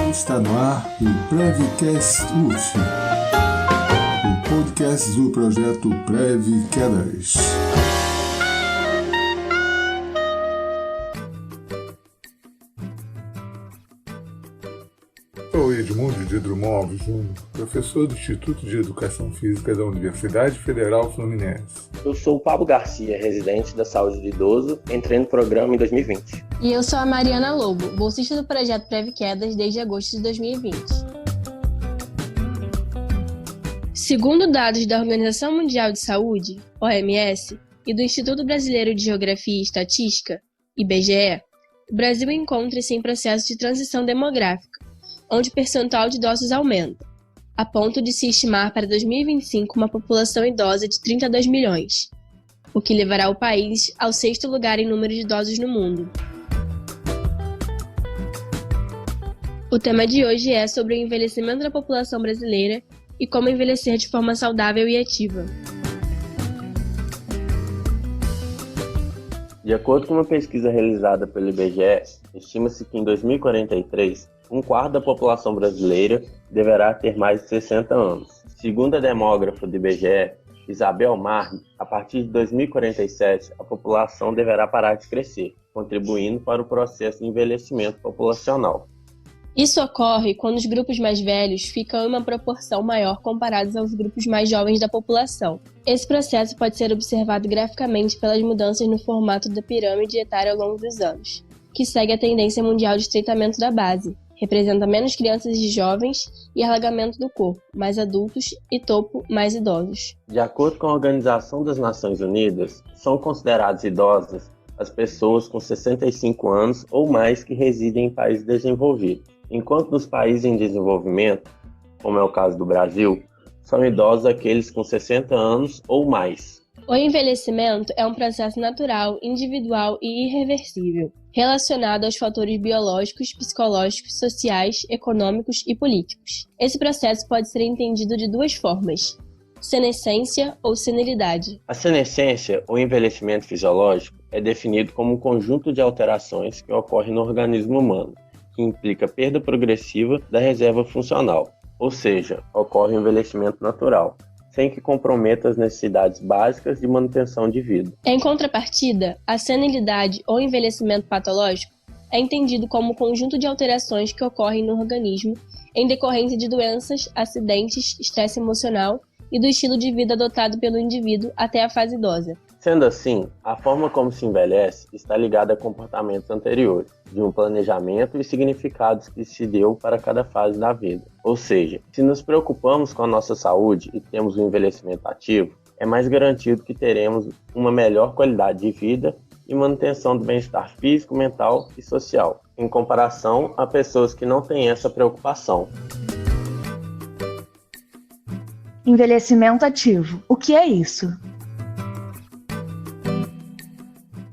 Está no ar o Prevcast UF, o podcast do projeto Prev Quedas. Sou Edmundo de Drummond Alves Júnior, professor do Instituto de Educação Física da Universidade Federal Fluminense. Eu sou o Pablo Garcia, residente da Saúde do Idoso, entrei no programa em 2020. E eu sou a Mariana Lobo, bolsista do projeto Prev Quedas desde agosto de 2020. Segundo dados da Organização Mundial de Saúde, OMS, e do Instituto Brasileiro de Geografia e Estatística, IBGE, o Brasil encontra-se em processo de transição demográfica, onde o percentual de idosos aumenta, a ponto de se estimar para 2025 uma população idosa de 32 milhões, o que levará o país ao 6º lugar em número de idosos no mundo. O tema de hoje é sobre o envelhecimento da população brasileira e como envelhecer de forma saudável e ativa. De acordo com uma pesquisa realizada pelo IBGE, estima-se que em 2043, um quarto da população brasileira deverá ter mais de 60 anos. Segundo a demógrafa do IBGE, Isabel Marne, a partir de 2047, a população deverá parar de crescer, contribuindo para o processo de envelhecimento populacional. Isso ocorre quando os grupos mais velhos ficam em uma proporção maior comparados aos grupos mais jovens da população. Esse processo pode ser observado graficamente pelas mudanças no formato da pirâmide etária ao longo dos anos, que segue a tendência mundial de estreitamento da base. Representa menos crianças e jovens e alargamento do corpo, mais adultos e topo, mais idosos. De acordo com a Organização das Nações Unidas, são consideradas idosas as pessoas com 65 anos ou mais que residem em países desenvolvidos, enquanto nos países em desenvolvimento, como é o caso do Brasil, são idosos aqueles com 60 anos ou mais. O envelhecimento é um processo natural, individual e irreversível, relacionado aos fatores biológicos, psicológicos, sociais, econômicos e políticos. Esse processo pode ser entendido de duas formas: senescência ou senilidade. A senescência, ou envelhecimento fisiológico, é definido como um conjunto de alterações que ocorrem no organismo humano, que implica perda progressiva da reserva funcional, ou seja, ocorre um envelhecimento natural, sem que comprometa as necessidades básicas de manutenção de vida. Em contrapartida, a senilidade ou envelhecimento patológico é entendido como um conjunto de alterações que ocorrem no organismo em decorrência de doenças, acidentes, estresse emocional e do estilo de vida adotado pelo indivíduo até a fase idosa. Sendo assim, a forma como se envelhece está ligada a comportamentos anteriores, de um planejamento e significados que se deu para cada fase da vida. Ou seja, se nos preocupamos com a nossa saúde e temos um envelhecimento ativo, é mais garantido que teremos uma melhor qualidade de vida e manutenção do bem-estar físico, mental e social, em comparação a pessoas que não têm essa preocupação. Envelhecimento ativo. O que é isso?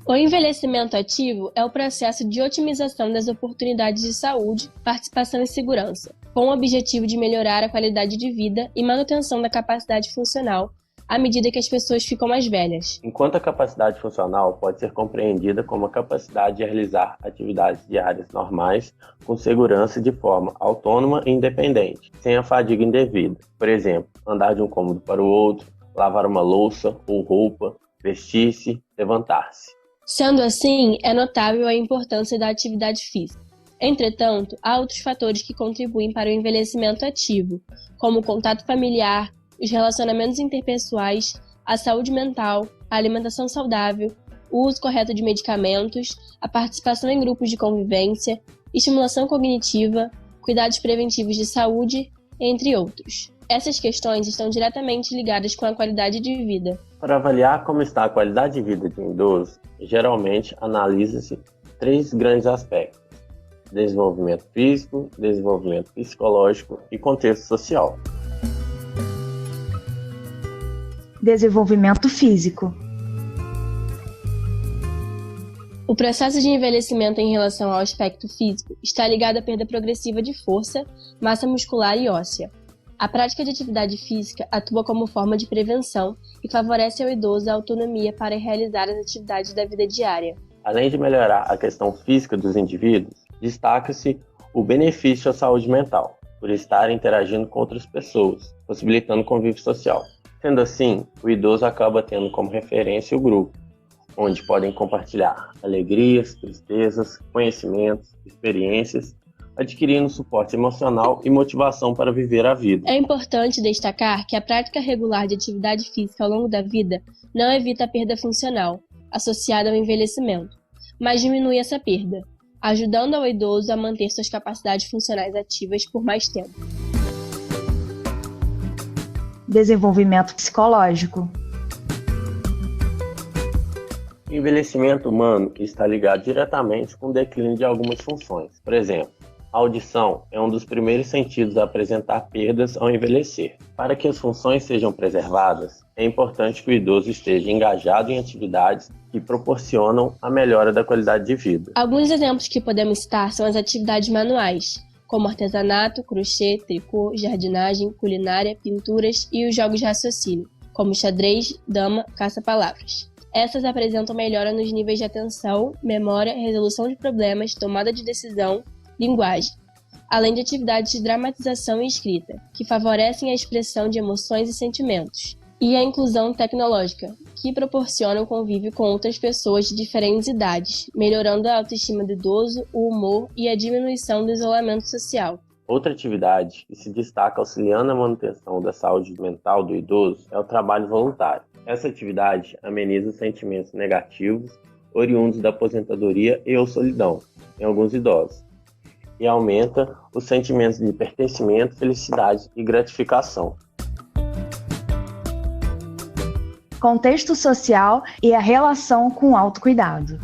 O envelhecimento ativo é o processo de otimização das oportunidades de saúde, participação e segurança, com o objetivo de melhorar a qualidade de vida e manutenção da capacidade funcional à medida que as pessoas ficam mais velhas. Enquanto a capacidade funcional pode ser compreendida como a capacidade de realizar atividades diárias normais com segurança de forma autônoma e independente, sem a fadiga indevida. Por exemplo, andar de um cômodo para o outro, lavar uma louça ou roupa, vestir-se, levantar-se. Sendo assim, é notável a importância da atividade física. Entretanto, há outros fatores que contribuem para o envelhecimento ativo, como o contato familiar, os relacionamentos interpessoais, a saúde mental, a alimentação saudável, o uso correto de medicamentos, a participação em grupos de convivência, estimulação cognitiva, cuidados preventivos de saúde, entre outros. Essas questões estão diretamente ligadas com a qualidade de vida. Para avaliar como está a qualidade de vida de um idoso, geralmente analisa-se 3 grandes aspectos: desenvolvimento físico, desenvolvimento psicológico e contexto social. Desenvolvimento físico. O processo de envelhecimento em relação ao aspecto físico está ligado à perda progressiva de força, massa muscular e óssea. A prática de atividade física atua como forma de prevenção e favorece ao idoso a autonomia para realizar as atividades da vida diária. Além de melhorar a questão física dos indivíduos, destaca-se o benefício à saúde mental, por estar interagindo com outras pessoas, possibilitando convívio social. Sendo assim, o idoso acaba tendo como referência o grupo, onde podem compartilhar alegrias, tristezas, conhecimentos, experiências, adquirindo suporte emocional e motivação para viver a vida. É importante destacar que a prática regular de atividade física ao longo da vida não evita a perda funcional, associada ao envelhecimento, mas diminui essa perda, ajudando ao idoso a manter suas capacidades funcionais ativas por mais tempo. Desenvolvimento psicológico. O envelhecimento humano está ligado diretamente com o declínio de algumas funções. Por exemplo, a audição é um dos primeiros sentidos a apresentar perdas ao envelhecer. Para que as funções sejam preservadas, é importante que o idoso esteja engajado em atividades que proporcionam a melhora da qualidade de vida. Alguns exemplos que podemos citar são as atividades manuais, como artesanato, crochê, tricô, jardinagem, culinária, pinturas e os jogos de raciocínio, como xadrez, dama, caça-palavras. Essas apresentam melhora nos níveis de atenção, memória, resolução de problemas, tomada de decisão, linguagem, além de atividades de dramatização e escrita, que favorecem a expressão de emoções e sentimentos, e a inclusão tecnológica, que proporciona o convívio com outras pessoas de diferentes idades, melhorando a autoestima do idoso, o humor e a diminuição do isolamento social. Outra atividade que se destaca auxiliando a manutenção da saúde mental do idoso é o trabalho voluntário. Essa atividade ameniza os sentimentos negativos oriundos da aposentadoria e ou solidão em alguns idosos, e aumenta os sentimentos de pertencimento, felicidade e gratificação. Contexto social e a relação com o autocuidado.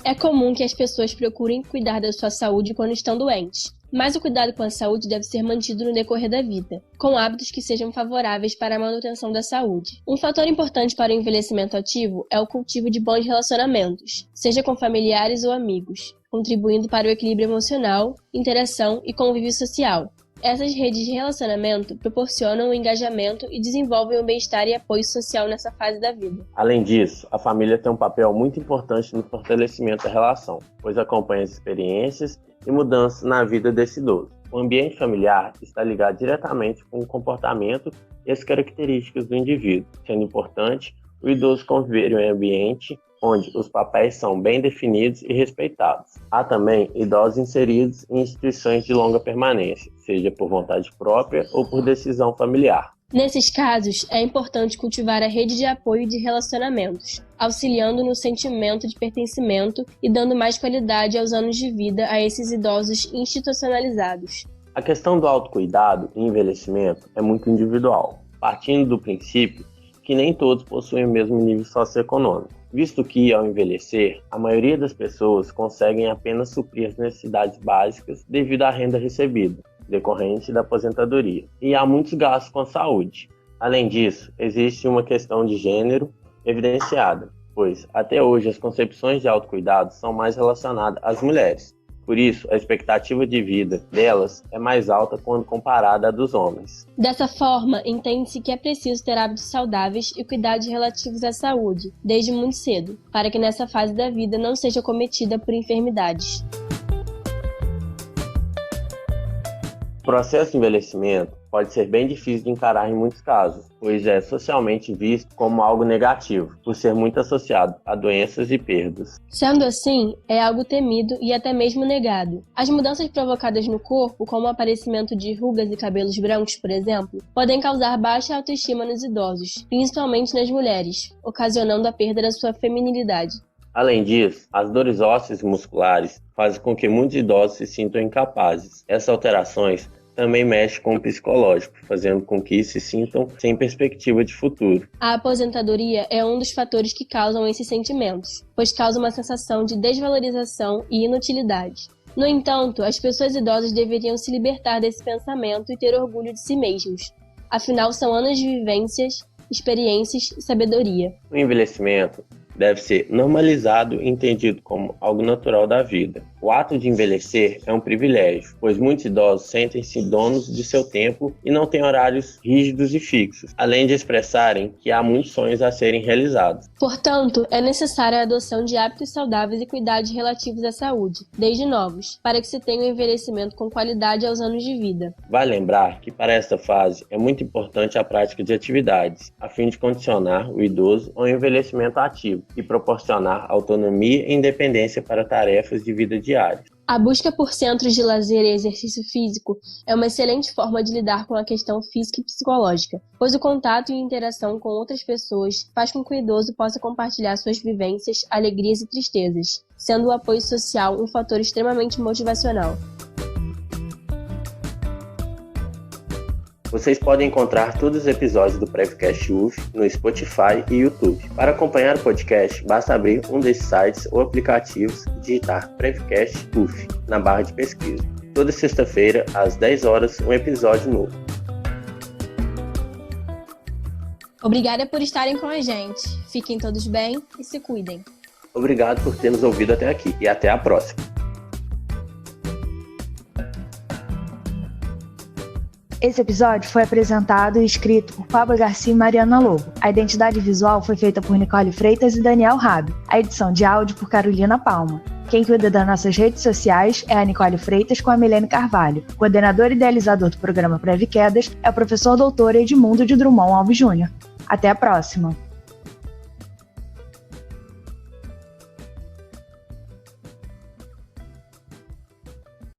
É comum que as pessoas procurem cuidar da sua saúde quando estão doentes, mas o cuidado com a saúde deve ser mantido no decorrer da vida, com hábitos que sejam favoráveis para a manutenção da saúde. Um fator importante para o envelhecimento ativo é o cultivo de bons relacionamentos, seja com familiares ou amigos, contribuindo para o equilíbrio emocional, interação e convívio social. Essas redes de relacionamento proporcionam o engajamento e desenvolvem o bem-estar e apoio social nessa fase da vida. Além disso, a família tem um papel muito importante no fortalecimento da relação, pois acompanha as experiências e mudanças na vida desse idoso. O ambiente familiar está ligado diretamente com o comportamento e as características do indivíduo, sendo importante o idoso conviver em um ambiente onde os papéis são bem definidos e respeitados. Há também idosos inseridos em instituições de longa permanência, seja por vontade própria ou por decisão familiar. Nesses casos, é importante cultivar a rede de apoio e de relacionamentos, auxiliando no sentimento de pertencimento e dando mais qualidade aos anos de vida a esses idosos institucionalizados. A questão do autocuidado e envelhecimento é muito individual, partindo do princípio que nem todos possuem o mesmo nível socioeconômico, visto que, ao envelhecer, a maioria das pessoas conseguem apenas suprir as necessidades básicas devido à renda recebida, decorrente da aposentadoria, e há muitos gastos com a saúde. Além disso, existe uma questão de gênero evidenciada, pois até hoje as concepções de autocuidado são mais relacionadas às mulheres. Por isso, a expectativa de vida delas é mais alta quando comparada à dos homens. Dessa forma, entende-se que é preciso ter hábitos saudáveis e cuidados relativos à saúde, desde muito cedo, para que nessa fase da vida não seja cometida por enfermidades. O processo de envelhecimento pode ser bem difícil de encarar em muitos casos, pois é socialmente visto como algo negativo, por ser muito associado a doenças e perdas. Sendo assim, é algo temido e até mesmo negado. As mudanças provocadas no corpo, como o aparecimento de rugas e cabelos brancos, por exemplo, podem causar baixa autoestima nos idosos, principalmente nas mulheres, ocasionando a perda da sua feminilidade. Além disso, as dores ósseas e musculares fazem com que muitos idosos se sintam incapazes. Essas alterações também mexem com o psicológico, fazendo com que se sintam sem perspectiva de futuro. A aposentadoria é um dos fatores que causam esses sentimentos, pois causa uma sensação de desvalorização e inutilidade. No entanto, as pessoas idosas deveriam se libertar desse pensamento e ter orgulho de si mesmos. Afinal, são anos de vivências, experiências e sabedoria. O envelhecimento deve ser normalizado e entendido como algo natural da vida. O O ato de envelhecer é um privilégio, pois muitos idosos sentem-se donos de seu tempo e não têm horários rígidos e fixos, além de expressarem que há muitos sonhos a serem realizados. Portanto, é necessária a adoção de hábitos saudáveis e cuidados relativos à saúde, desde novos, para que se tenha um envelhecimento com qualidade aos anos de vida. Vale lembrar que para esta fase é muito importante a prática de atividades, a fim de condicionar o idoso ao envelhecimento ativo e proporcionar autonomia e independência para tarefas de vida diária. A busca por centros de lazer e exercício físico é uma excelente forma de lidar com a questão física e psicológica, pois o contato e interação com outras pessoas faz com que o idoso possa compartilhar suas vivências, alegrias e tristezas, sendo o apoio social um fator extremamente motivacional. Vocês podem encontrar todos os episódios do Prevcast UF no Spotify e YouTube. Para acompanhar o podcast, basta abrir um desses sites ou aplicativos e digitar Prevcast UF na barra de pesquisa. Toda sexta-feira, às 10 horas, um episódio novo. Obrigada por estarem com a gente. Fiquem todos bem e se cuidem. Obrigado por ter nos ouvido até aqui e até a próxima. Esse episódio foi apresentado e escrito por Pablo Garcia e Mariana Lobo. A identidade visual foi feita por Nicole Freitas e Daniel Rabi. A edição de áudio por Carolina Palma. Quem cuida das nossas redes sociais é a Nicole Freitas com a Milene Carvalho. O coordenador e idealizador do programa Preve Quedas é o professor doutor Edmundo de Drummond Alves Júnior. Até a próxima!